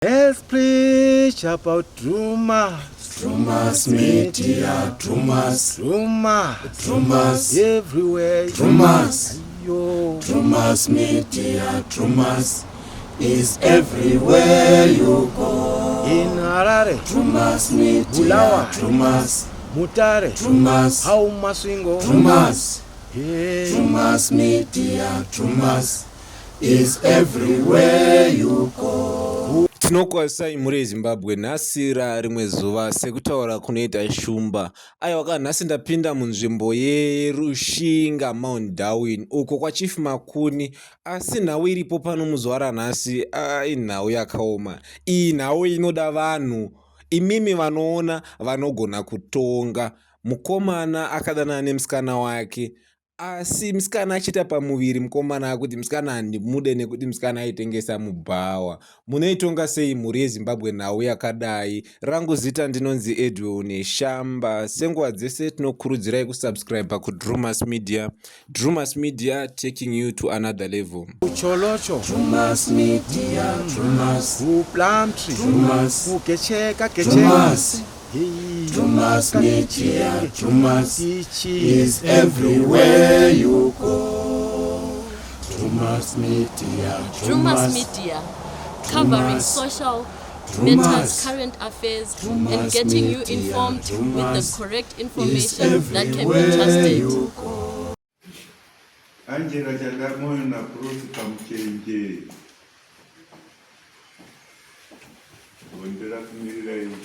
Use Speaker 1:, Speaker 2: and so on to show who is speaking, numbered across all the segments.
Speaker 1: Let's preach about Trumas.
Speaker 2: Trumas media, Trumas,
Speaker 1: Trumas everywhere.
Speaker 2: Trumas,
Speaker 1: Yo.
Speaker 2: Trumas media, Trumas is everywhere you go.
Speaker 1: In Harare,
Speaker 2: Trumas media,
Speaker 1: Bulawayo,
Speaker 2: Trumas,
Speaker 1: Mutare,
Speaker 2: Trumas,
Speaker 1: Haumaswingo,
Speaker 2: Trumas,
Speaker 1: hey.
Speaker 2: Trumas media, Trumas is everywhere you go.
Speaker 3: Tinokwasai muri Zimbabwe nhasi rimwe zuva sekutaura kunoita shumba. Aiwa nhasi ndapinda munzvimbo yerushinga Mount Darwin uko kwaChief Makuni, asi nhau iripo pano muzuva ranhasi inhau yakaoma. Iyi nhau inoda vanhu imimi vanoona vanogona kutonga. Mukomana akadanana nemusikana wake, asi musikana achiita pamuviri mukomana akuti musikana handimude nekuti musikana aitengesa mubhawa. Munoitonga sei mhuri yeZimbabwe nhau yakadai? Rangu zita ndinonzi Edwin Shamba. Senguva dzese tinokurudzirai kusubscribe kuDrumas Media. Drumas Media, taking you to another level.
Speaker 1: Ucholocho,
Speaker 2: Trumas media, Trumas,
Speaker 1: Plumtree,
Speaker 2: Trumas,
Speaker 1: Gecheka,
Speaker 2: Trumas,
Speaker 1: Hey.
Speaker 2: Trumas media, Trumas is everywhere you go. Trumas media,
Speaker 4: Trumas Media, covering social matters, current affairs, and getting you informed with the correct information that can be trusted.
Speaker 5: Angela Chandamoyo na Prof Kamchenje Wondera kumirira hiyo.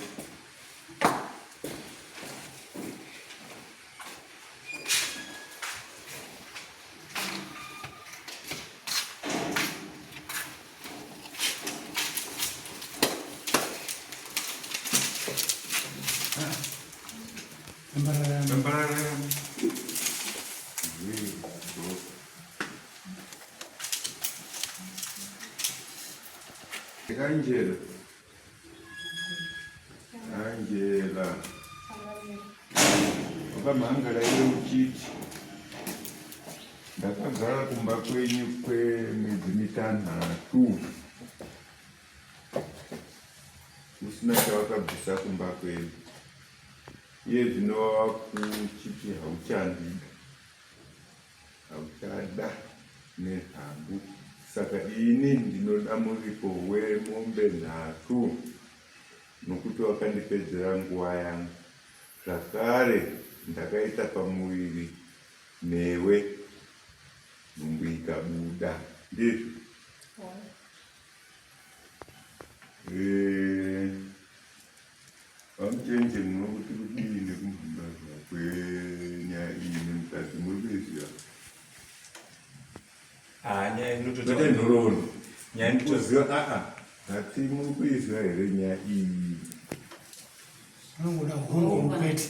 Speaker 5: Angela wakamhangara iwe uchiti ndakagara kumba kwenyu kwemwedzi mitanhatu usina chawakabvisa kumba kwenyu, iye zvino wakuchiti hauchada nehambu, saka ini ndinoda muripo wemombe nhatu nokuti wakandipedzera nguva yangu. Zvakare ndakaita pamuviri newe nhumbu ikabuda, ndizvo? Vamuchenje munokuti kudii nekumhamba kwenyaya iyi nemukadzi murikuiziva?
Speaker 6: Nyaya inotoziva
Speaker 5: nhoroondo
Speaker 6: nyaya inotoziva
Speaker 5: hati murikuiziva here nyaya iyi?
Speaker 6: anongoda hongo kwete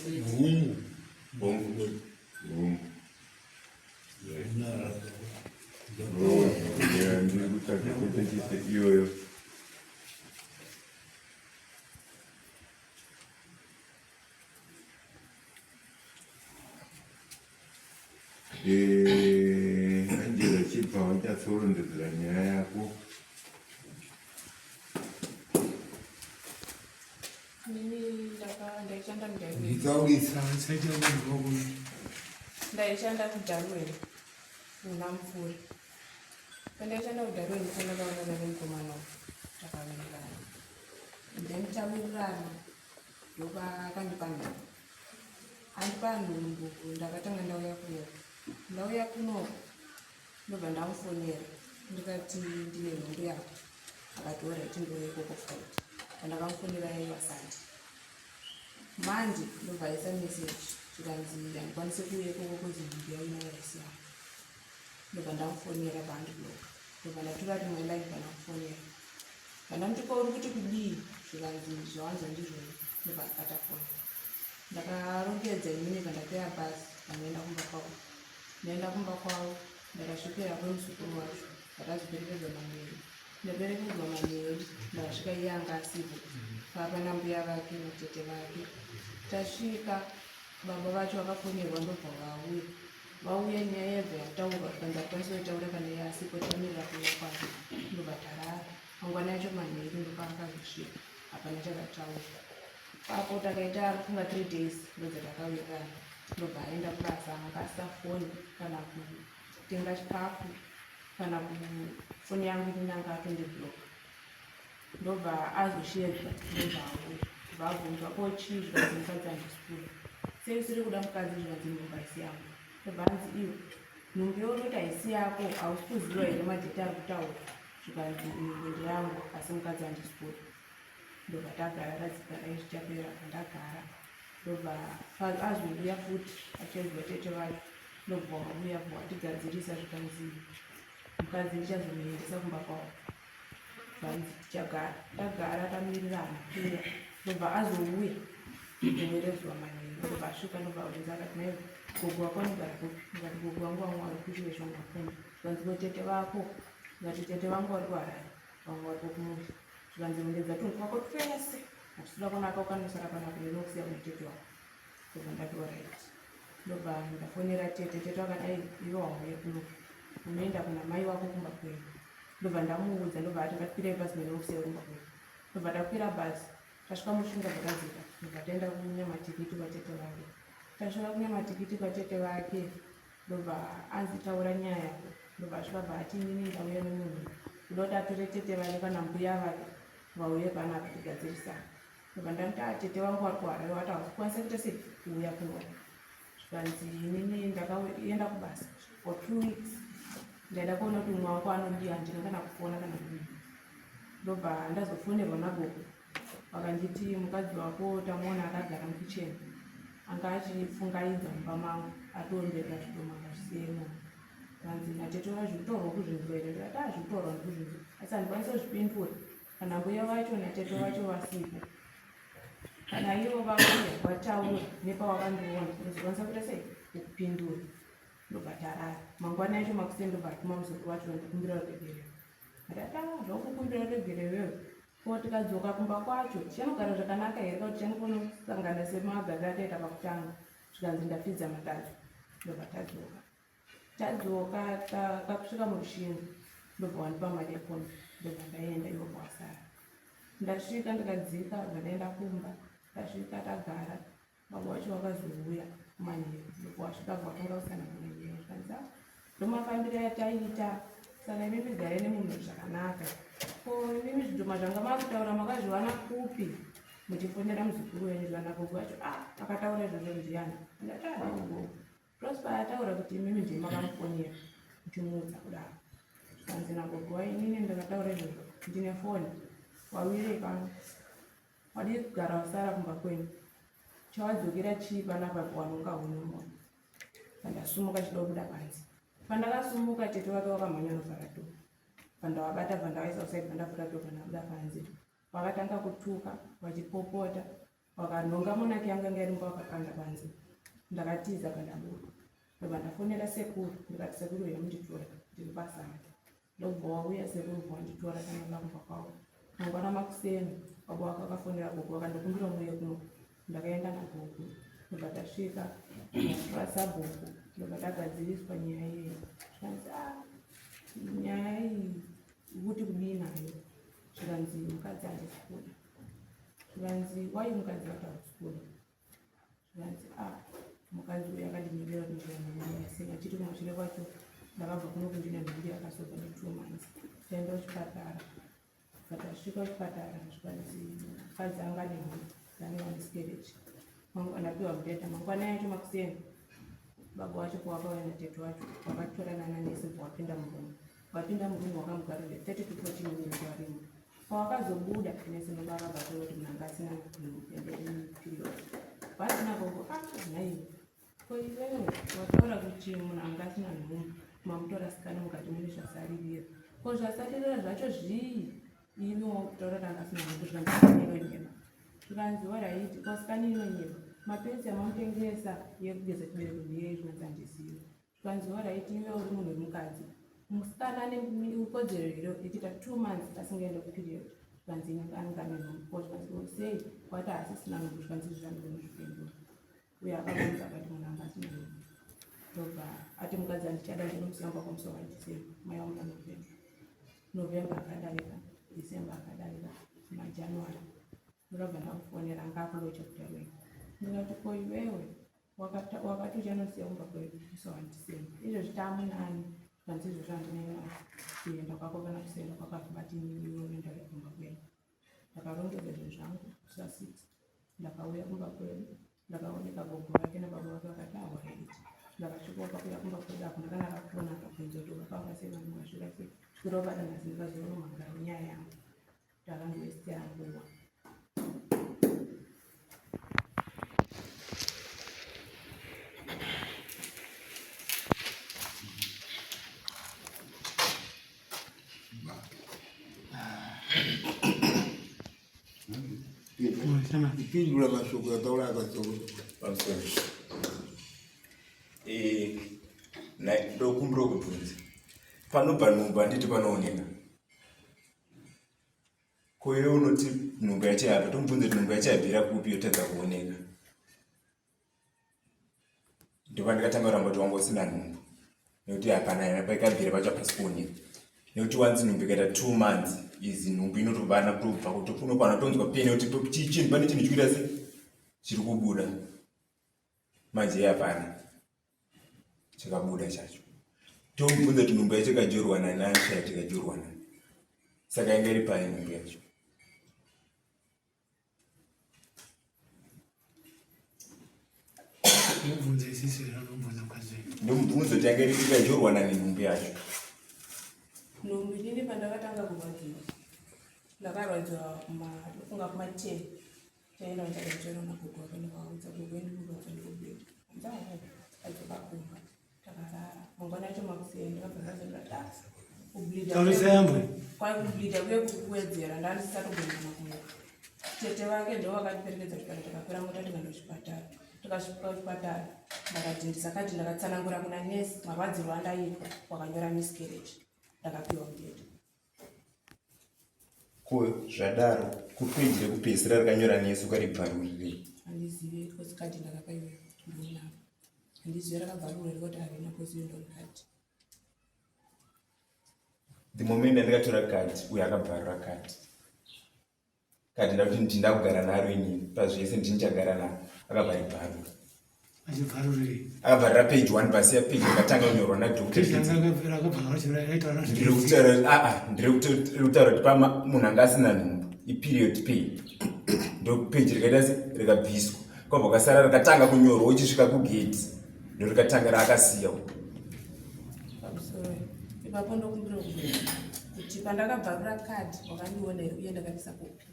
Speaker 6: hongo
Speaker 5: ndiri kutsvaga kwete chite iyoyo. Angela chibva wanyatsorondedzera nyaya yako.
Speaker 7: ndaishanda kuDarwin munamfuri. Pandaishanda kuDarwin ndakakaonana nemukomana takawirirana, then tawirirana ndopakandipa nhumbu. Andipa nhumbu ndakatanga ndauya kuno ndobva ndamufonera ndikati ndine nhumbu yako, akati oraiti ndouya ikoko Friday. Pandakamufonera yaiva Sunday. Manje ndobva aisa message zvikanzi handikwanisi kuuya ikoko kuzi nhumbu yainaya yaisiyana. Ndobva ndamufonera paandibloka, ndobva ndatora rimwe live pandamufonera. Pandamutuka uri kuti kudii, zvikanzi zvawanzwa ndizvoni, ndobva akata foni. Ndakarongedza inini pandakwira bhazi pandaenda kumba kwavo. Ndaenda kumba kwavo ndakasvikira kwemusukuru wacho, ndakazoperekedzwa Manheru. Ndaperekedzwa Manheru ndakasvika iye anga asipo papana mbuya vake natete vake. Tasvika baba vacho vakafonerwa ndobva vauya nyaya yebva yataurwa, zvikanzi hakwanisi kutaura kana iye asipo, tamirira kuuya kwake. Ndobva tarara. mangwana yacho manheru ndopaakazosvika hapana chakataurwa. Papo takaita kunga 3 days ndodzatakawirana, ndobva aenda kubasa, akasafoni kana kutenga chikafu kana foni yangu inanga atondiblock. Ndobva azoshedza ndobva auya kubva abvunzwa ko chii zvikanzi mukadzi handisikula sei usiri kuda mukadzi zvikanzi nhumbi haisi yangu. Ndobva anzi iwe nhumbi younoti haisi yako hausi kuziva here madheti ari kutaura zvikanzi nhumbi ndeyangu asi mukadzi handisikula. Ndobva tagara radzigara izvichapera pandagara. Ndobva azouya futi achezwa tete vacho ndobva wauya bva watigadzirisa zvikanzi mukadzi ndichazomuendesa kumba kwavo. Zvanzi tichagara tagara tamirirana kuya. Ndobva azouya rimwe rezuva manheru ndobva asvika ndobva abvunza akati nai gogo wako anogara kupi? Ndikati gogo wangu vamwe vari kuchiwe zvangapfuma. Zvanzi kotete vako? Ndikati tete vangu vari kuharare vamwe vari kokumusha. Zvikanzi rongedza tunhu twako twese hatitoda kunaka ukanosara pana kune nokusiya mutete wako. Ndobva ndati alright. Ndobva ndafonera tete, tete wakadai iwe wauya kuno unoenda kuna mai wako kumba kwenu. Ndobva ndamuudza ndobva ati ngatikwire bhazi nenokusiya kumba kwenu. Ndobva takwira bhazi tasvika mushinga dzakadzika. Ndobva taenda kunyamatikiti kwatete vake. Tasvika kunyamatikiti kwatete vake ndobva anzi taura nyaya yako. Ndobva asvika bva ati inini ndauya nemunhu kuda kuti atore tete vake kana mbuya vake vauye panapa tigadzirisana. Ndobva ndamuti tete vangu vari kuharare wati hausikwanisa kuita sei kuuya kuno. Zvikanzi inini ndakaenda kubasa for 2 weeks ndaida kuona kuti mumwe wako anodii handina kana kufona kana kudii. Ndobva ndazofonerwa nagogo vakanditi mukadzi wako tamuona akagara mukicheni anga achifungaidza mumba mangu atoonderera zvidoma akazvisiyemo. Zvanzi natete vacho zvitorwa kuzvinzwa here? Ndikati zvitorwa ndikuzvinzwa asi handikwanisa kuzvipindura kana mbuya vacho natete vacho vasipo. Kana ivo vauya vataura nepawakandiona ndozokwanisa kuita sei kukupindura. Ndobva tarara mangwana yacho makuseni ndobva atuma muzukuru wacho ndikumbira ruregerero. Ndati zvakukumbira ruregereroyo ko tikadzoka kumba kwacho tichanogara zvakanaka here kuti tichanokona kusangana semagaga ataita pakutanga. Zvikanzi ndafidza matatu. Ndobva tadzoka takusvika murushingo ndobva wandipa madekoni ndobva ndaenda ivo kwasara. Ndasvika ndikadzika ndaenda kumba. Ndasvika tagara baba wacho wakazouya manheru ndobva wasvika bvatonga kusana kunenyaya. Zvikanzi ndomafambiro yataita saka imimi gare nemunhu zvakanaka. Ko imimi zvidhoma zvanga makutaura makazviwana kupi muchifonera muzukuru wenyu? Zvanagogo wacho akataura izvozvo ndiyani? Ndati gogo Prosper ataura kuti imimi ndiye makamufonera muchimuudza kudaro. Zvikanzi nagogo wainini ndakataura izvozvo ndine foni wawire pano wadi kugara wasara kumba kwenu chawadzokera chii panapa pawanonga unomona. Pandasumuka chida kubuda panze. Pandakasumuka tete wake wakamhanya novhara dho. Pandawabata pandavaisa usaidi pandavhura dho pandabuda panze. Wakatanga kutuka wachipopota wakanhonga monaki yanga anga irimba wakakanda panze. Ndakatiza pandabuda. Ndobva ndafonera sekuru ndikati sekuru yamunditora ndiri pasana. Ndobva wauya sekuru wanditora kana kumba kwavo. Mangwana makuseni baba wako akafonera gogo wakandokumbira muuye kuno. Ndakaenda nagogo ndobva tasvika ndasvika sabhuku ndobva tagadziriswa nyaya iyi. Zvikanzi nyaya iyi kuti kudii nayo? Zvikanzi mukadzi handisikula. Zvikanzi wai mukadzi wati hausikula? Zvikanzi mukadzi uyu akandinyorera kunjira nanyaya sei chiti kumashure kwacho ndakabva kuno kundine nhumbi yakasodza ne2 months. Taenda kuchipatara tasvika kuchipatara zvikanzi mukadzi anga nenhumbi dzange miscarriage. Ndapiwa mubhedha mangwana yacho makuseni baba wacho kwakauya natete wacho wakatorana nanesi wapinda murumu. Wapinda murumu wakamugarira 30 to 40 minutes warimo. Pawakazobuda nesi ndoba akabatira kuti munhu anga asina period. Pasina gogo naiwe ko iwewe wataura kuti munhu anga asina nhumbi mamutora sikani mukati mune zvasaririra. Ko zvasaririra zvacho zvii iwe wakutaura kuti anga asina nhumbi? Zvikanzi inonyema. Zvikanzi waraiti ko sikani inonyema mapenzi amamutengesa yekugeza chibereko ndiye zvikanzi handizivi. Zvikanzi waraiti iwe uri munhu wemukadzi musikana ane ukodzero here ichiita 2 months asingaende kuperiod. Zvikanzi anenge ane nhumbi. Ko zvikanzi sei wati asisina nhumbi? Zvikanzi zvandinozvipindura. Uye akamuudza akati munhu anga asina nhumbi. Ndobva ati mukadzi handichada ndinomusiya kwamusi wa December mai wamuna November akadarika December akadarika maJanuary ndobva ndakufonera ngakulocha kudarika ndikati ko iwewe wakati uchanosiya kumba kwekuisa wa December izvo zvitamunani kanzizvo zvandinayo kuenda kwako kana kusaenda kwakabati unoenda kumba kwedu ndakarongedza zvinhu zvangu kusa 6 ndakauya kumba kwedu ndakaoneka gogo vake nababa vake vakati awaiti ndakasvika pakuya kumba kwedu apo ndakana rakufona akabvunza kuti vakanga sei vanhu vasvika sei kurovada ndazindikazonomangara nyaya yangu ndakandiwesitira nguva.
Speaker 8: Ipindula mashoko yataura akasoko.
Speaker 6: Ndokumbura kubvunza panobva nhumbu handiti panooneka ko iwe unoti nhumbu yacho yapa tomubvunza kuti nhumbu yacho yabvira kupi yotadza kuoneka ndopa ndikatanga kuramba kuti wanga usina nhumbu nekuti hapana paikabvira pacho hapasi kuoneka nekuti wanzi nhumbu ikaita 2 months izi nhumbu inotobva kutobva kuti unokwana tonzwa peni kuti chinhu pane chinhu chikuita se chiri kubuda manje hapana chakabuda chacho tomubvunza kuti nhumbu yacho ikajorwa nani anshaiti ikajorwa nani saka inga iri pai nhumbu yacho ndomubvunza kuti yanga iri ikajorwa nani nhumbu yacho
Speaker 7: Nhumbu inini pandakatanga kurwadziwa ndakarwadziwa kunga kuma10 taenda kuchakachero nagogo wake ndikaudza gogo ndikurodza ndikubwira nzaa aizokakumba takarara mangwana acho makuseni ndikabva kubleeda kuye kuwedzera ndandisatogona makuya tete vake ndo vakatiperekedza chipatara takakwira mota tikaenda kuchipatara tikasvika kuchipatara ndakati ndisakati ndakatsanangura kuna nesi marwadziro andaitwa wakanyora miscarriage ndakapiwa mubhedha
Speaker 6: ko zvadaro kupedzire kupedzisira rakanyora nesi ukaribvarurire
Speaker 7: handizivi kosi kati ndakapaiwa ndionako handizivi rakabvarurwa rikoti harina kosi iyo ndorikati
Speaker 6: the moment andikatora kati uyo akabvarura kati ndakuti ndindakugara naro inini pazvese ndinichagara naro akabvaribvarura akabvarira page 1 basi yapage akatanga kunyorwa nadhokutiriri kutaura kuti munhu anga asina nhumbu iperiod pay ndo page rikaita se rikabviswa kwabva kasara rikatanga kunyorwa uchisvika kugeti ndo rikatanga raakasiyawo
Speaker 7: pamusoro ipapo ndokumbira kuti pandakabvarura kadi wakandiona here uye ndakatisa kupi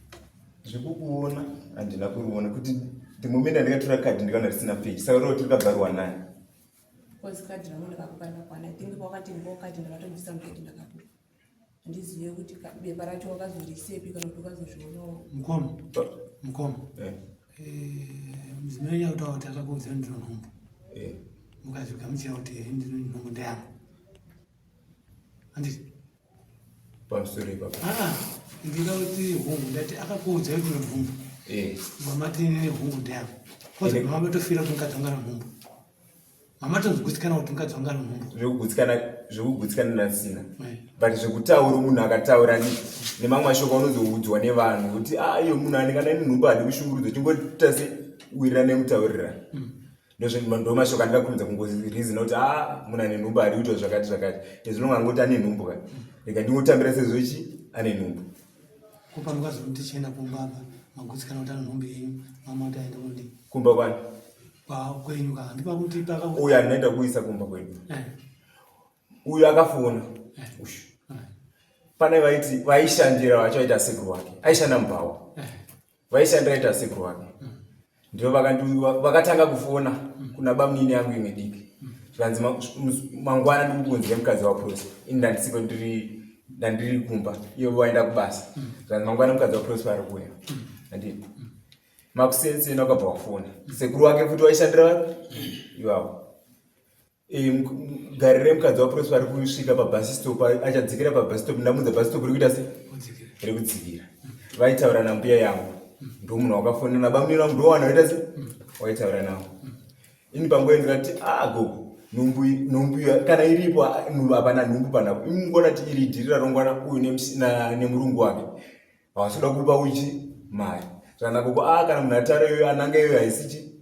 Speaker 6: zvekukuona handina kuriona kuti the moment andikatora kadi ndikaona risina page saka roti rikabvarwa nani
Speaker 7: kozi kadi rangu ndakakukana kwana itingi pakati mbo kadi ndakatobvisa mugedi ndakabuda handizive kuti bepa racho wakazorisepi kana kuti wakazozvionawo
Speaker 2: mukoma muzimai yautawa kuti akakuudza ndiro nhumbu mukazvigamuchira kuti ndiro nhumbu ndeyangu handiti
Speaker 6: pamusoro ipapa
Speaker 2: ndida kuti hungu ndati akakuudza ndiro nhumbu mamati hungu ndeyangu kozi mama tofira kuti ngadzangara nhumbu mama tonzogutsikana kuti ngadzangara nhumbu
Speaker 6: zvekugutsikana nasina but zvekutaura munhu akataura nemamwe mashoko anozoudzwa nevanhu kuti iyo munhu anengana ine nhumbu hadi kushungurudza chingota se wirira nemutaurirana ndo mashoko andikakurudza kungorizina kuti munhu ane nhumbu hadi kuitwa zvakati zvakati ezvinongangoti ane nhumbu ka rega ndingotambira sezvochi ane nhumbu
Speaker 2: kupa mukazi tichienda kumbaba magutsikana kuti ane nhumbu yenyu mama kuti aenda kundi
Speaker 6: kumba kwani
Speaker 2: kwenyu ka ndipa kuti
Speaker 6: uyu andinoenda kuisa kumba kwedu uyu akafona pane vaishandira vacho vaita sekuru wake aishanda mubhawa vaishandira aita sekuru wake ndivo vakatanga kufona kuna bamunini yangu imwe diki zvanzi mangwana ndikukunzira mukadzi waProsper ini ndandisiko ndandiri kumba ivo vaenda kubasa zvanzi mangwana mukadzi waProsper ari kuuya handini makusenseni wakabva wafona sekuru wake futi waishandira ivavo garire mukadzi waProsper ari kusvika pabasi stop achadzikira pabasi stop ndamudza basi stop ri kuita se ri kudzikira vaitaura nambuya yangu ndo munhu wakafonera nabamunini wangu ndo wana waita se waitaura nawo ini panguva ndikati gogo nhumbu kana iripo hapana nhumbu panapo imungona kuti iri dhirira rongwana uyu nemurungu wake havasoda kupa uchi mari zvakanaka ko kana munhu atara iyoyo ananga iyoyo haisichi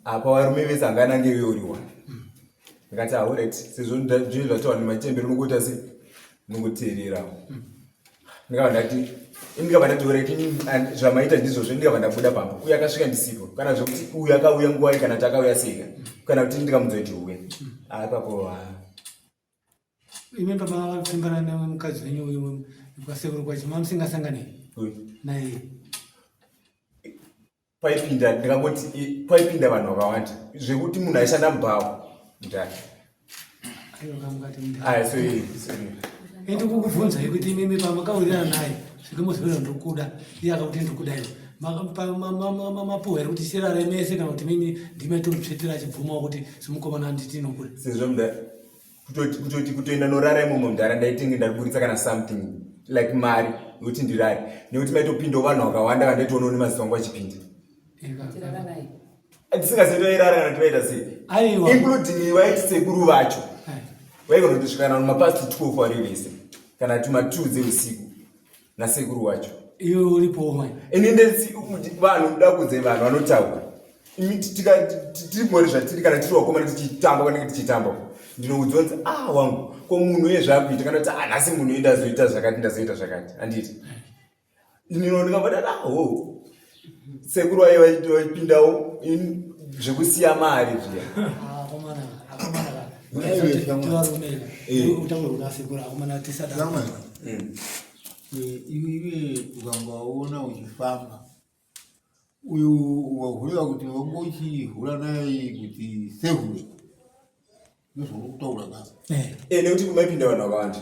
Speaker 6: apa varume vese anga ananga iyoyo uri wani ndikati alright sezvo zvinhu zvataura nemachembero unongoita se nongoteererawo ndikabva ndati ndikabva ndati alright zvamaita ndizvozvo ndikabva ndabuda pamba uyu akasvika ndisipo kana zvokuti uyu akauya nguwai kana kuti akauya sega kana kuti ndikamudzoti uya apapo
Speaker 2: ime baba vapfimbana nemukadzi wenyu uyu kwasekuru kwacho mamusingasangani naye
Speaker 6: paipinda ndikangoti paipinda vanhu vakawanda zvekuti munhu aishanda mubhawa mutatu
Speaker 2: ende kukubvunzai kuti imimi pamakaurirana naye zvikamuzivira ndokuda iye akakuti ndikuda iwo mapuhwa here kuti sirare mese kana kuti mimi ndime tomutsvetera achibvumawo kuti simukomana handiti nokuda
Speaker 6: sezvo muda kutoti kutoenda norara imomo mundaraunda itinge ndariburitsa kana something like mari yokuti ndirare nekuti maitopindawo vanhu vakawanda vandaitoona nemazita angu achipinda ndisingazotoirara kana tivaita sei including vaiti sekuru vacho vaigona kutosvikana numapasti 12 vari vese kana tuma2 dzeusiku nasekuru wacho
Speaker 2: iwe uripo
Speaker 6: ininde vanhu dakudze vanhu vanotaura imi tiribori zvatiri kana tiri vakomana tichitamba kanenge tichitamba ndinokudzonza wangu ko munhu uye zvakuita kana kuti nhasi munhu uye ndazoita zvakati ndazoita zvakati handiti inino ndikambadada sekuru waye vaipindawo zvekusiya mari zviya
Speaker 8: iwe ukambaona uchifamba uyu wahurira kuti wanga uchihura naye kuti sehure ndozvokutaura ka
Speaker 6: nekuti kumaipinda vanhu vakawanda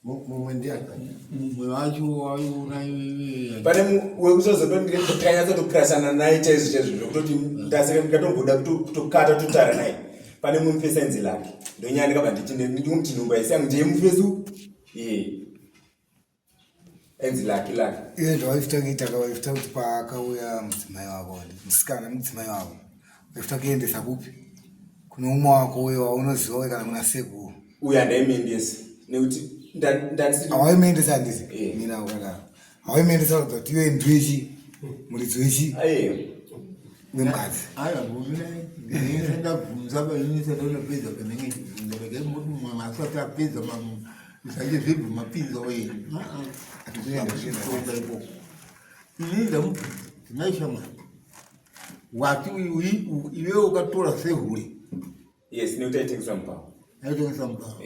Speaker 8: mumwe ndiani mumwe wacho waiona iwe
Speaker 6: pane wekuzozotondikanyatsotokrasana naye chaizvo chaizvo zvokutoti ndaseka ndikatomboda kutokata totara naye pane mumufesa enzi lake ndonyaya ndikabva ndichiti nhumba isiyangu ndiyemufesu enzi lake
Speaker 9: iye zvawaifita kuita kawaifita kuti paakauya mudzimai wavo musikana mudzimai wavo waifita kuendesa kupi kune umwe wako uyo waunoziva uye kana kuna sekuru
Speaker 6: uyu handaimuendesa nekuti
Speaker 9: hawaimuendesa handisi mina ukadaro hawaimuendesa kuda kuti iwe ndwechi muridzi wechi wemukadzi
Speaker 8: ndabvunza painisadonapedza kanenge ndakaimuti mumwe asati apedza zvaje zvebvu mapinza wenu atiipo ini ndinaishamwa wati iwe ukatora sehure
Speaker 6: yes nekuti aitengesa mubhawa
Speaker 8: aitengesa mubhawa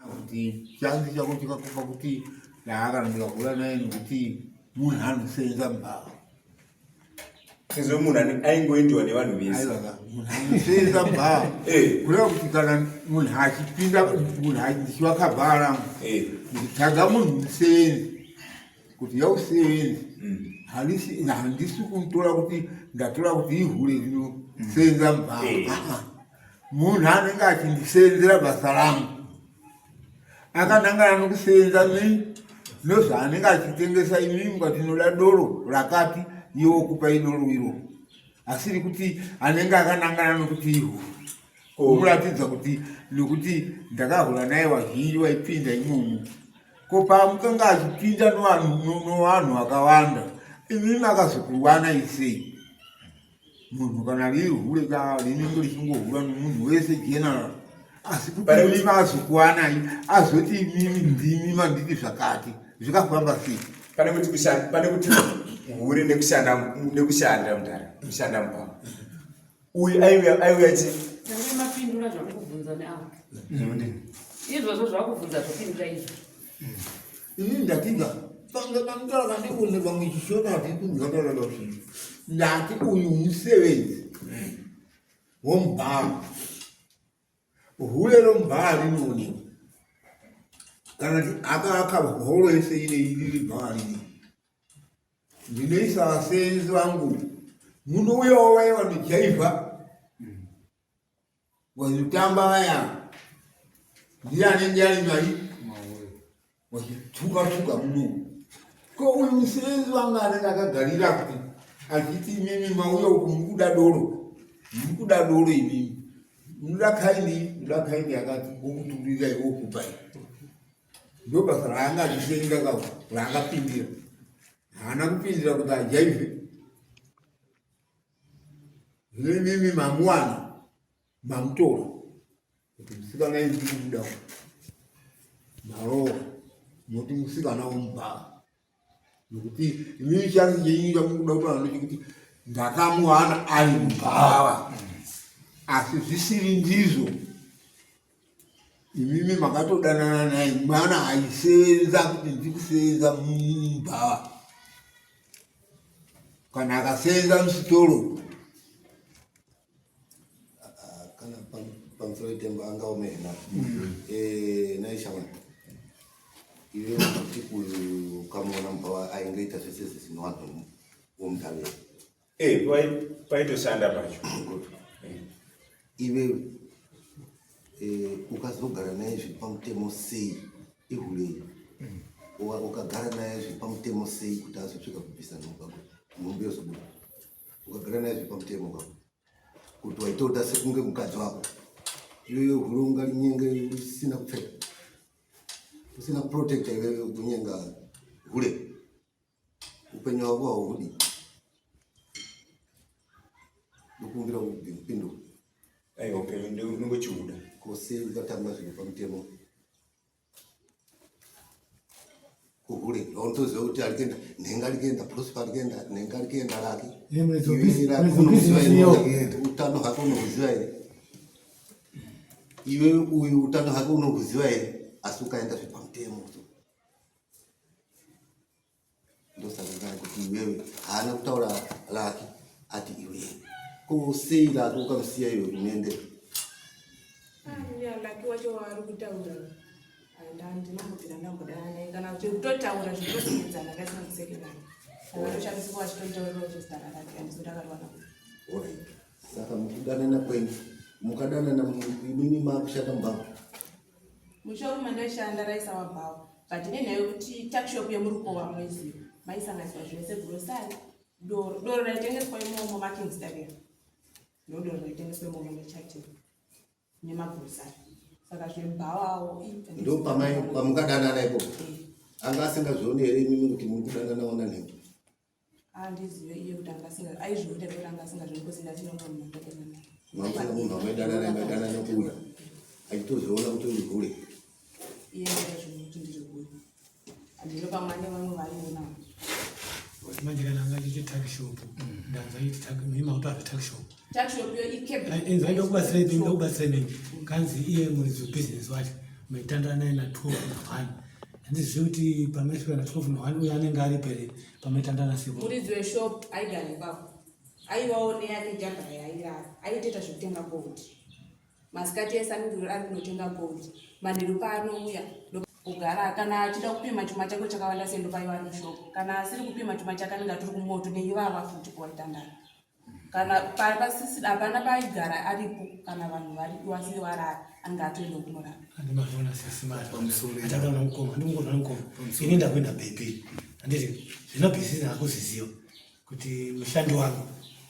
Speaker 8: kuti chanzi chako chikakupa kuti ndaakana ndikakura naye nekuti munhu anosenza mubhawa
Speaker 6: sezvo munhu aingoendiwa nevanhu vese
Speaker 8: munhu anosenza mubhawa kureva kuti kana munhu achipinda munhu achivakabharangu nditaga munhu musevenzi kuti yausevenzi handisi kumutora kuti ndatora kuti ihure rinosenza mubhawa munhu anenge achindisenzera basa rangu akanangana nokusenza mii nozvaanenge achitengesa imimi mukati noda doro rakati iwo kupai doro iro asiri kuti anenge akanangana nokuti ihu kumuratidza kuti nekuti ndakahura naye wazhinji waipinda imomo ko pamukanga achipinda novanhu vakawanda imimi akazokuwana isei munhu kana riri hure rinenge richingohura nomunhu wese general asi kuti imimi azokuwanai azoti imimi ndimi manditi zvakati zvikafamba sei
Speaker 6: pane kuti hure nekushanda mudhara kushanda mubhawa uyu aiuya chi
Speaker 10: mapindura zvakubvunza neavo izvozvo zvakubvunza zvopindura izvo
Speaker 8: ini ndatiga ndakandara kandione vamwe chishona hatikunzvatarara zvinhu ndati uyu musevenzi womubhawa hure romubhawa rinoonekwa kana ti akaaka horo yese ine iriri bhawa rini ndinoisa vasenzi vangu munouyawo vaya vanojaivha vanotamba vaya ndiye anenge ari nai vachituka muno ko uyu musevenzi wangu anenge akagarira kuti achiti imimi mauya uku mukuda doro ndikuda doro imimi ndakhaindi akati ukutulira iwo kupai ndo basa ranga zvisenga kao rakapindira haana kupindira kuti ajaive zvine mimi mamuwana mamutora kuti musikana iri kubuda marowa noti musikana womubhaa nokuti imini chanzi cheinyika mukuda kutaura nechekuti ndakamuwana ari mubhava asi zvisiri ndizvo imimi makatodanana naye mwana aisenza kuti ndikusenza mubhava kana akasenza musitoro
Speaker 11: kana pamusoro itemba angaomena naishamana iyo kuti ukamona mubhava aingoita zvese zvinovanhu vomutavera
Speaker 6: paitoshanda pacho
Speaker 11: iwewe ukazogara naye zviri pamutemo sei ihulei ukagara naye zviri pamutemo sei kuti azosvika kubvisa nhumbi yozobuda ukagara naye zviri pamutemo kako kuti waitota sekunge mukadzi wako iwewe hule ungalinyenge usina kupfeka usina kuprotecta iwewe kunyenga hule upenyu wako hahudi ndokumbira kupinduka
Speaker 6: aiwa upenyu ndingochiuda
Speaker 11: kose ukatanga zviri pamutemo kuhule auntoziva kuti arikuenda nhenga arikuenda prosper arikuenda nhenga arikuenda rake utano hake unohuziva here iwe uyu utano hake unohuziva here asi ukaenda zvepamutemo ndosaka kana kuti iwewe haana kutaura rake ati iwe kusei rake ukamusiya iwe unoendera
Speaker 7: laki wacho waari kutaura ndinambobvira ndambodana naye kana kuti kutotaura zvitosiyedzana kasina kusekendana akatoshandiswa achitotaurira chezitara rake andizodakariwana
Speaker 11: saka mukudanana kwenyu mukadanana imini makushanda mubhava
Speaker 7: mushoma ndoshanda raisa wabhava but nenhayo kuti takshop yemurukova mwezi maisanganiswa zvese grosari doro raitengeswa imomo makingstarera ndodoro raitengeswa imomo mechati nemagrosari saka zvembhavawo
Speaker 11: ndo pamukadanana ipo anga asingazvioni here imimi kuti mukudanana ona nhengo
Speaker 7: andizive iye kuti aizviona kuti anga asingazvioni kusina tinongomunatokenana
Speaker 11: mamusana munhu amaidanana kuuya achitozviona kuti urihule
Speaker 7: iye ndazvinokuti ndirihuya andinopamane vamwe varionawo
Speaker 2: manje kana angaite takshop ndanza iti mima kutwara takshop
Speaker 7: takshop yo ikepe
Speaker 2: enza ndokubatsireni kanzi iye muridzi webusiness wacho maitandana naye na 12 na 1 handizivi kuti pamesvika na 12 na 1 uye anenge ari pere pamaitandana seko
Speaker 7: muridzi weshop aigara ipapo aivawo neyake jagara yairara aitoita zvekutenga gold masikati ese anenge ari kunotenga gold manheru paanouya kugara kana achida kupima chuma chako chakawanda sendo paiwa noshop kana asiri kupima chuma chake anenge turi kumoto neivava futi kuvaitandara kana pasisida hapana paigara aripo kana vanhu vasiri varara anenge atoenda kunorara
Speaker 2: andimazviona sesimataataona mukoma ndimungorwa mukoma ini ndakuenda bhepi handiti zvino bhisisi hakuzviziva kuti mushandi wangu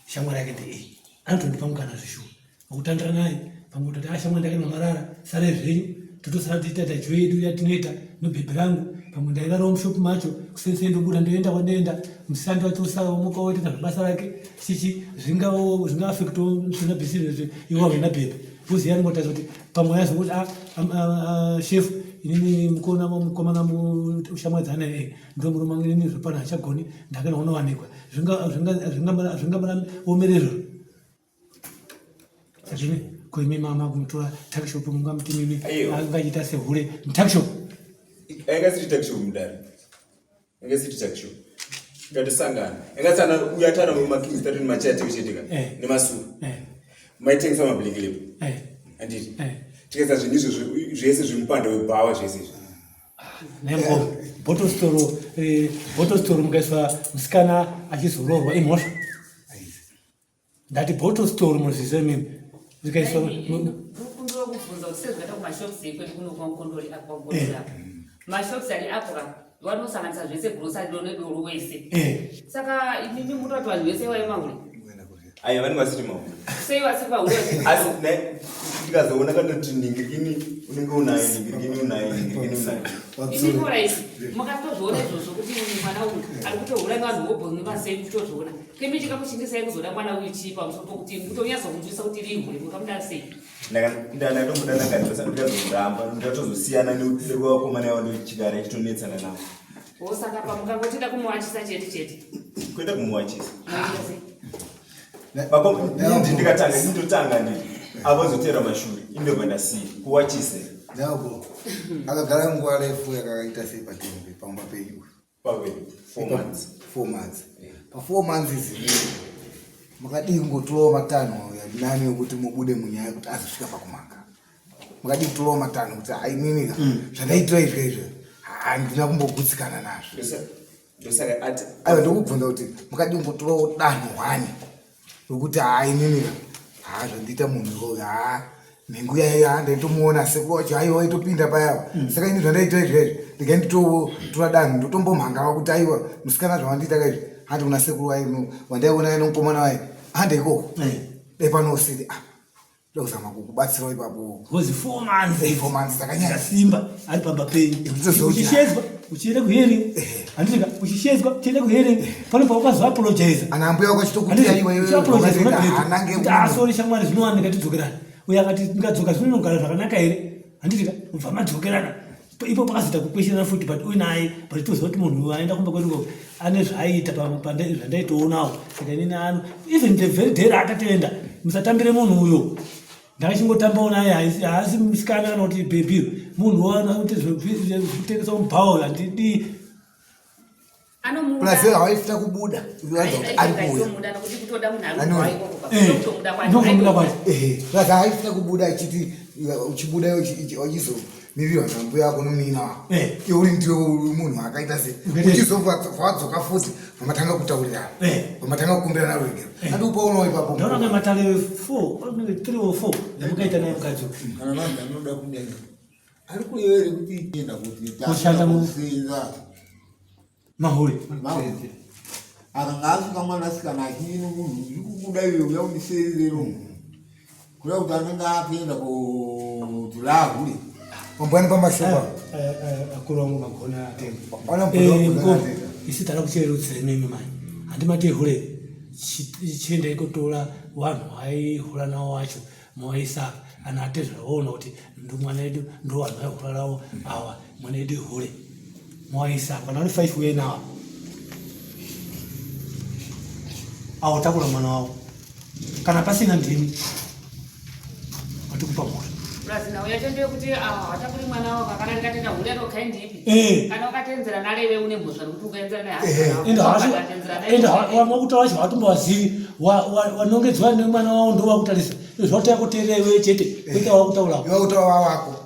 Speaker 2: shamwari yake ndei anotondipa mukana zvishuwa akutandira naye pamwe kutoti ashamwari ndake namarara sare zvenyu totosara tiita tacho yedu yatinoita nobhebhi rangu pamwe ndairarawo mushopu macho kusese ndobuda ndoenda kwandoenda musandi wachosaomuka woita zvabasa rake chichi zvingaafektawo zvina bhisiri iwawo ina bhebhi uziya ringotaza kuti pamwe yazongoti shefu inini mukomana ushamwadzana ndomurume wangu inini zvopano hachagoni ndakana unowanikwa zvingamaraomerero achini koimi mama kumutora takshop mungamuti mimi angaita sehule mutakshop
Speaker 6: aingasiti takshop mudari aingasiti takshop ngatisangana aingasana uyatara mumakingstareni machayatekushetika nemasuru maitengeswa mabhilikilepo anditi tikaisa zvinizvo zvese zvimupanda webhawa zvese izvi
Speaker 2: nembo botostoro mukaiswa musikana achizororwa imhosva ndati botostoro muzvize mimi
Speaker 10: ndokubvunza kuti sezvakaita kumashops ekwedu kunokwangondori akwangondori apa mashops ari apura vanosanganisa zvese grosari nedoro wese saka imimi mutoti vanhu vese vaimahule
Speaker 6: Ayo vani vasiri mahule.
Speaker 10: Sei vasipa hule.
Speaker 6: Asi ndikazoona kandoti ningirikini unenge unayo ningirikini unayo.
Speaker 10: Isikora isi. Makatozvoona izvozvo kuti mwana uyu ari kutohura vanhu vobhonge vasei kutozvoona. Kemi chikamuchingisa kuzoda mwana uyu chii pamusoro pokuti kutonyatsa kunzwisa kuti rihule mukamudara sei.
Speaker 6: Ndakatomboda ndakazoramba ndatozosiyana nekuvakomana yavo ndochigara chitonetsana navo.
Speaker 10: Osaka pamukangotida kumuwachisa chete.
Speaker 6: Kuenda kumuwachisa. Ndikatanga ndotanga ndi avozotera mashure indobva ndasiya kuwachise.
Speaker 9: Ndako akagara nguva refu yakaita sei patembe pamba penyu.
Speaker 6: Pawe 4 months.
Speaker 9: 4 months. Pa 4 months izi makadii kungotowa matano yadinani yokuti mubude munyaya kuti azosvika pakumanga. Makadii kutowa matano kuti aimimika zvandaitwa izvezvo handina kumbogutsikana nazvo.
Speaker 6: Ndosaka ati
Speaker 9: aiwa ndokubvunza kuti makadii kungotowa danho 1 rokuti aimimika zvandiita munhu uyu mhingu yaiya ndaitomuona sekuwacho aiwa waitopinda payava saka ini zvandaita izvezvo ndikainditotora danho ndotombomhangawa kuti aiwa musikana zvawandiita kaizvi handi kuna sekuru waino wandaiona ino mukomana wayo handi ikoko dai panosiri ndokuzama kukubatsirawo ipapo
Speaker 2: was 4
Speaker 9: months dzakanyanya
Speaker 2: simba ari pamba penyu uchishedzwa uchienda kuhearing handika uchishedzwa uchienda kuhearing pano paukazo apologize
Speaker 9: ana ambuya wakachitokuti aiwa
Speaker 2: kuti asori shamwari zvinowanika tidzokerana uye akati ndingadzoka zvinonogara zvakanaka here handitika ubva madzokerana ipo pakazita kukweshana futi but uinaye but toziva kuti munhu aenda kumba kwedu ane zvaiita zvandaitoonawo saka inini ano even the very day raakatoenda musatambire munhu uyo ndakachingotambawo naye haasi musikana kana kuti bebi munhu wanakuti zvekutengesa mubhawo handidi
Speaker 9: plus hawaifita kubuda plus haifita kubuda achiti uchibuda wachizomirirwa nambuya yako nomina wako iuri ndiwe munhu akaita se uchizobva wadzoka futi vamatanga kutaurirana vamatanga kukumbirana rugero andi upaunawo ipapo
Speaker 2: ndaonanga matare 4 3 or 4 yamukaita naye mukadzi
Speaker 8: kana vanhu vanoda kudai ari kuyevere kuti enda kuti
Speaker 2: kushanda
Speaker 8: musenza
Speaker 2: mahuri
Speaker 8: akanga asvika mwanasikana achini munhu uri kubuda iwe uya undiserero kuda kuti anenge akuenda kuti lahure
Speaker 9: pambwani pamashopa
Speaker 2: akuru wangu magona atemba isi tara kucherudzira mimi mai handimati hure chienda ikotora vanhu vaihura navo vacho mawaisa ana atezvaona kuti ndomwana edu ndo vanhu vaihura navo ava mwana edu hure mawaisa kana uri 5 uye nawa awotakura mwana wavo kana pasina ndimi watikupa mhuri
Speaker 10: Brazina uyatendeye kuti hatakuri mwana wako kana ndikatenda hule rokaindi ipi kana wakatenzera nalewe une mhosva kuti ukaenzera naye
Speaker 2: wamwa kuti wacho hatombowazivi wanongedzwa nemwana wavo ndo wakutarisa zvauta yakuteerera iwe chete kwete wakutaurawo
Speaker 9: iwe utaura wako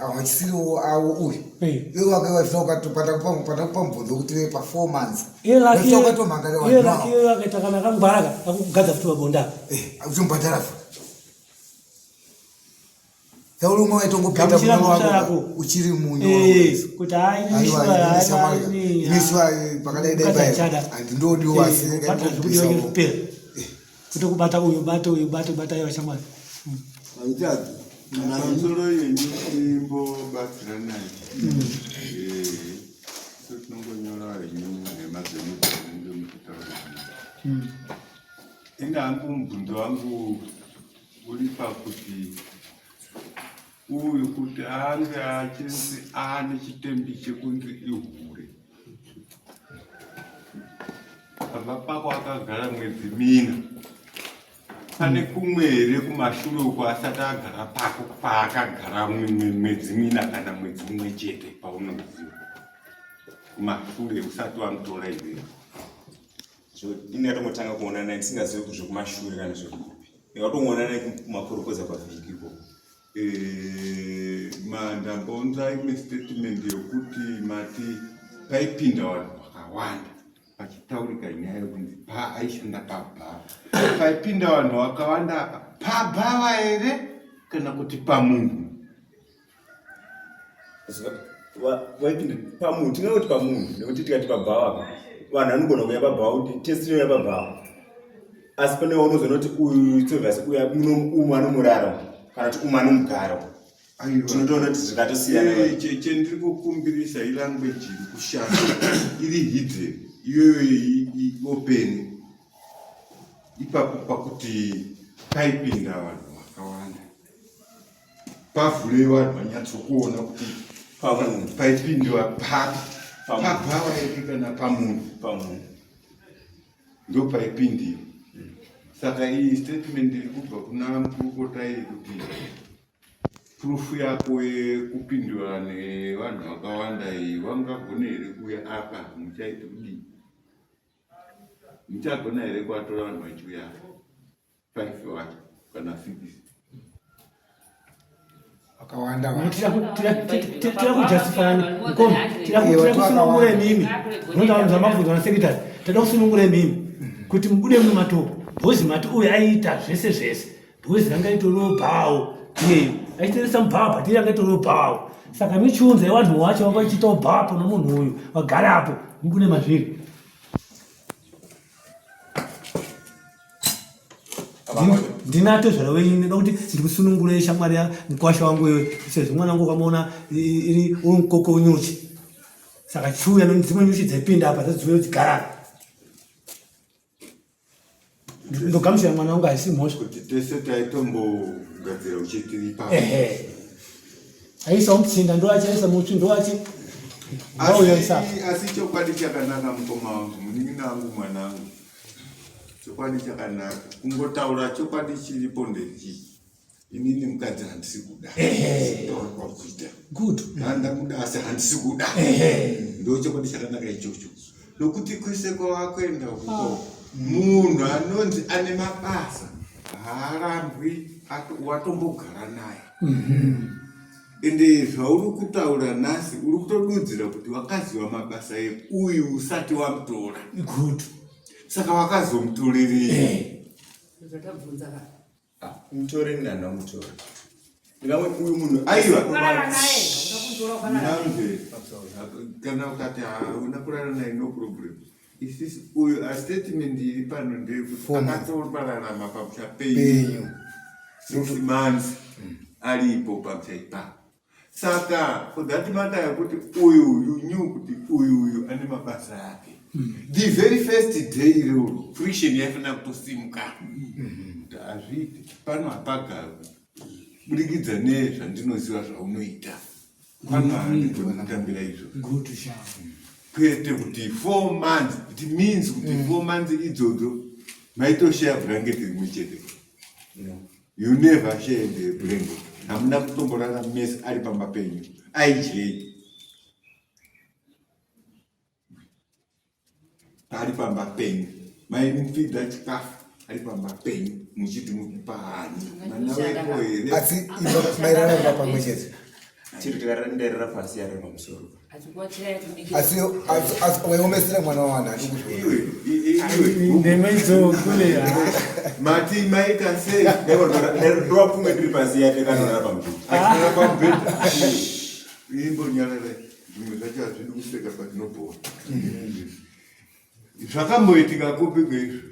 Speaker 9: awachisiriwo awo uyu iwe wake waifita ukatopata kupa mubvunzo kuti pa 4 months
Speaker 2: iye laki iwe wakaita kana kangwara akukugadza futi wabonda
Speaker 9: uchimbhadhara tauri umwe waitongopinda muno wako uchiri munyo
Speaker 2: kuti hayi
Speaker 9: iniswa pakadaidai paya handindodiwo
Speaker 2: asipera kuti kubata uyu bata iva shamwari
Speaker 5: aitadzi nansoro yenyu imbobatsira naye sotinongonyora henyu nemazemudzaende mukutaura enda hangu mubvunzo wangu uri pakuti uyu kuti ange achinzi ane chitembi chekunzi ihure baba pako akagara mwedzi mina pane kumwere kumashure uko asati agara pako paakagara mwedzi mina kana mwedzi mumwe chete paunoziva kumashure usati wamutora izveo
Speaker 6: so ini atomotanga kuona naye ndisingazivi kuti zvekumashure kana zvekupi ndikatomuona naye kumakorokoza pavhiki ikoko
Speaker 5: mandambonza imwe statement yokuti mati paipinda vanhu vakawanda pachitaurika nyaya yokunzi aishanda pabhava paipinda vanhu vakawanda apa pabhava here kana kuti pamunhu
Speaker 6: vaipinda pamunhu tingangoti pamunhu nekuti tikati pabhava vanhu vanogona kuya pabhava kuti testi inoya pabhava asi pane unozonoti uyu tovhasi uya umwana muraro kana kuti umwana mugaro tinotoona kuti zvikatosiyana.
Speaker 5: Chendiri kukumbirisa ilanguage iri kushanda iri hidden iyoyo open ipapo pakuti paipinda vanhu vakawanda pavhule vanhu vanyatsokuona kuti paipindwa pabhava iri kana pamunhu ndo paipindiwa. Saka iyi statement iri kubva kuna mukota iri kuti proof yako yekupindwa nevanhu vakawanda iyi wangagona here kuuya apa muchaita kudii? Muchagona here kuvatora vanhu vachiuya 5 wacho kana 6?
Speaker 9: Akawanda
Speaker 2: tira kujustifyana tira kusunungura mimi ndotaunza mabvunzo na secretary tada kusunungura mimi kuti mubude mumatopo bhozi mati uyu aiita zvese bhozi ranga itoriwo bhawo iyeyo aiteresa mubhawa bhatiri ranga itoriwo bhawo saka michiunza yevanhu wacho vanga vachiitawo bhapo nomunhu uyu vagarapo mubude mazviri. Ndinato zvarawenyu ndoda kuti ndiri kusunungura shamwari yamukwasha wangu iwe sezvo mwana wangu ukamuona iri uri mukoko unyuchi saka chiuya nedzimwe nyuchi dzaipinda apa dzadziuya dzigara ndogamuchira mwana wangu haisi mhosva
Speaker 5: kuti tese taitombogadzira uchitiri ipapo.
Speaker 2: aisa mutsinda ndo achaisa mutsvi ndo achi
Speaker 5: asi chokwadi chakanaka mukoma wangu munin'ina wangu mwanangu chokwadi chakanaka kungotaura chokwadi chiripo ndechi inini mukadzi handisi kuda kuita
Speaker 2: good
Speaker 5: handamuda asi handisi kuda ndo chokwadi chakanaka ichocho nokuti kwese kwawakwenda uko munhu anonzi ane mabasa haarambwi watombogara naye ende zvauri kutaura nhasi uri kutodudzira kuti wakaziva mabasa euyu usati wamutora.
Speaker 2: Good.
Speaker 5: Saka wakazomutorerei?
Speaker 6: Mutoreri nana mutora.
Speaker 5: Ngamwe uyu munhu aiwa namve kana ukati una kurara naye no problem. Isisi uyu a statement iri pano ndekuti akatorarama pamusha penyu 6 months alipo pamusha ipapo. Saka for that matter yakuti uyu you knew kuti uyu ane mabasa ake. The very first day rero friction yafana kutosimuka. Azviti pano apagara budikidza nezvandinoziva zvaunoita pano handikutambira izvo
Speaker 2: good sha
Speaker 5: kwete kuti 4 months it means kuti 4 months idzodzo maitoshare blanket rimwe chete. You never share the blanket. Hamuna kutomborara mesi ari pamba penyu aijei ari pamba penyu maimufidha chikafu ari pamba penyu muchiti mukupa hani mana wepo here
Speaker 9: asi ivo mairaramba pamwe chete
Speaker 6: chiri tikarenderera pasi yari pamusoro
Speaker 9: asi waiomesera mwana wawana
Speaker 2: ndemaidzokule
Speaker 5: mati maita sei
Speaker 6: ndowapfumwe tiri pasi yate kanorara pamubhedha
Speaker 5: akana pamubhedha imbonyarara zvimwe zvacho hazvidi kuseka patinobhora zvakamboitika kupi kweizvo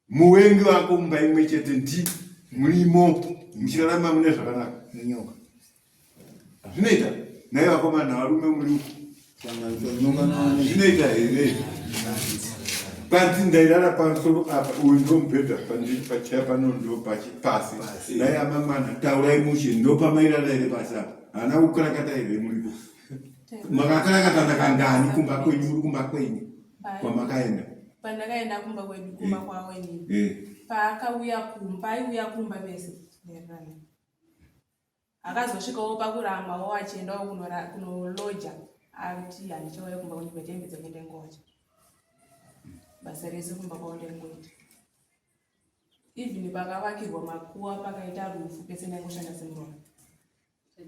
Speaker 5: muwengi wako mumba imwe chete ndi murimo muchirarama mune zvakanaka
Speaker 9: munyoka
Speaker 5: zvinoita naye vakomana varume muri zvinoita here panzi ndairara pamusoro apa uyu ndo mubhedha pandiri pachaya pano ndo pasi naye amamwana taurai mushe ndo pamairara here pasi apa hana kukarakata here muripo makakarakata nakangani kumba kwenyu muri kumba kwenyu kwamakaenda
Speaker 7: pandakaenda kumba kwedu kumba kwawo inini paakauya kumba aiuya kumba vese nerana akazosvikawo pakuramawo achiendawo kunoloja ati handichauya kumba kwedu kwatembedza kuende ngoja basa rese kumba kwawo ndengoita even pakavakirwa makuwa pakaita rufu pese ndaingoshanda semurona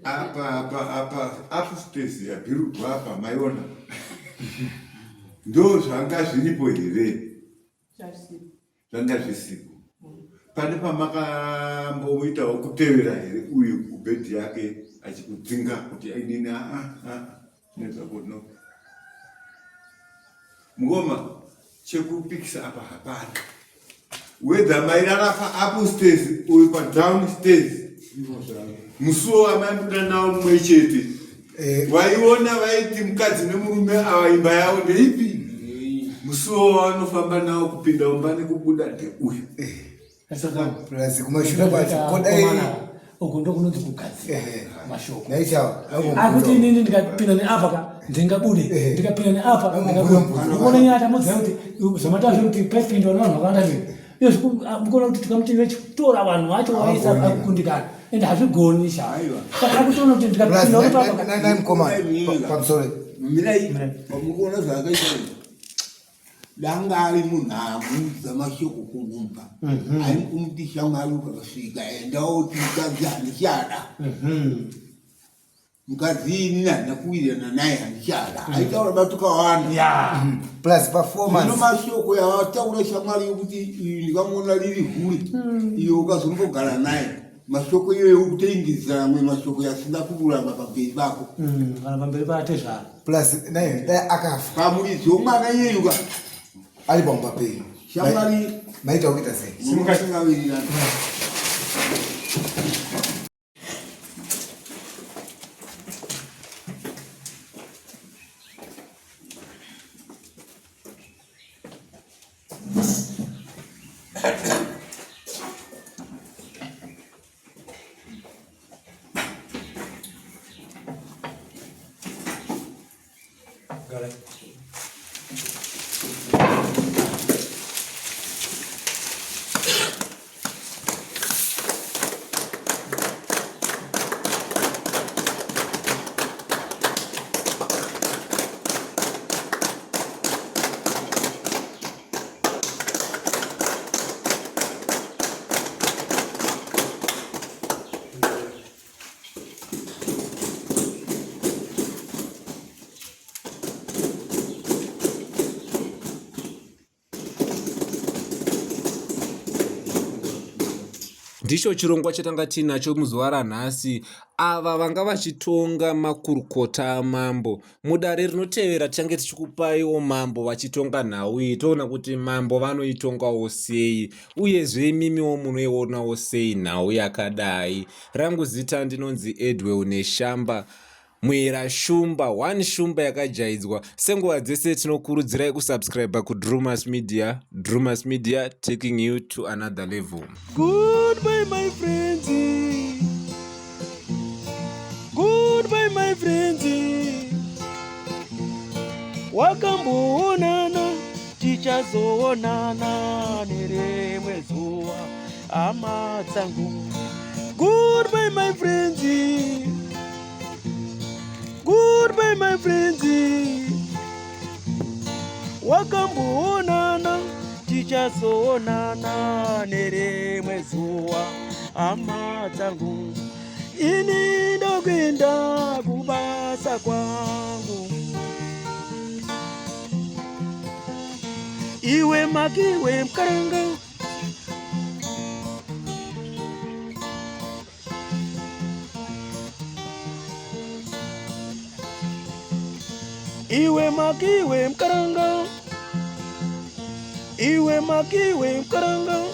Speaker 5: apa upstairs yabhirugwa apa maiona ndo zvanga zviripo here zvanga zvisipo pane pamakamboitawo kutevera here uyu kubhedhi yake achikudzinga kuti ainini nezvakono mukoma chekupikisa apa hapana wedzamairara pa-upstairs uyu pa-downstairs musuwo wamaibuda nawo mumwe chete waiona vaiti mukadzi nemurume avaimba yavo ndeipi musuwo wavanofamba nawo kupinda umba nekubuda ndeuyu
Speaker 9: kumashure kwacho kodai
Speaker 2: uko ndokunonzi kugadzira mashoko akuti inini ndikapinda neapa ka ndingabude ndikapinda neapa ndingabude nyata modziva kuti zvamatazvo kuti pepindwa nevanhu vakawanda zviri mukona kuti tikamuti tora vanhu vacho vaisa akukundikana ende hazvigoni shaiwa saka akutoona kuti ndikapinda
Speaker 9: nepapa pamusoro
Speaker 8: pamukuona zvakaita danga ari munhamu dzamashoko kumumba ari kumuti shamwari ukakasvika endaoti mukadzi handichada mukadzi ini handina kuwirirana naye handichada aitaura batukawanda
Speaker 9: plus performance
Speaker 8: ino mashoko yavataura shamwari yokuti iyo ndikamuona riri huri iyo ukazombogara naye mashoko iyoyo ukutoingizira amwe mashoko yasina kururama pamberi pako
Speaker 2: kana pamberi pate zvaro
Speaker 9: plus naye dai akafa
Speaker 8: pamuridzo womwana iyeyuka
Speaker 9: ari pamba pei
Speaker 8: shamwari
Speaker 9: maita kuita sei
Speaker 8: simukasingawirirana
Speaker 3: ndicho chirongwa chatanga tinacho muzuva ranhasi. Ava vanga vachitonga makurukota amambo. Mudare rinotevera tichange tichikupaiwo mambo vachitonga nhau iyi, toona kuti mambo vanoitongawo sei uyezve imimiwo munoionawo sei nhau yakadai. Rangu zita ndinonzi Edwell Neshamba Mwera Shumba, one Shumba yakajaidzwa. Senguva dzese tinokurudzirai kusubscribe kuDrumas Media. Drumas Media, taking you to another level.
Speaker 1: Goodbye my friends, goodbye my friends, wakamboonana tichazoonana nerimwe zuva hama dzangu. Goodbye my friends, goodbye my friends, wakamboonana tichazoonana nerimwe zuva hama dzangu. Ini ndokwenda kubasa kwangu, iwe makiwe mkaranga, iwe makiwe mkaranga, iwe makiwe mkaranga.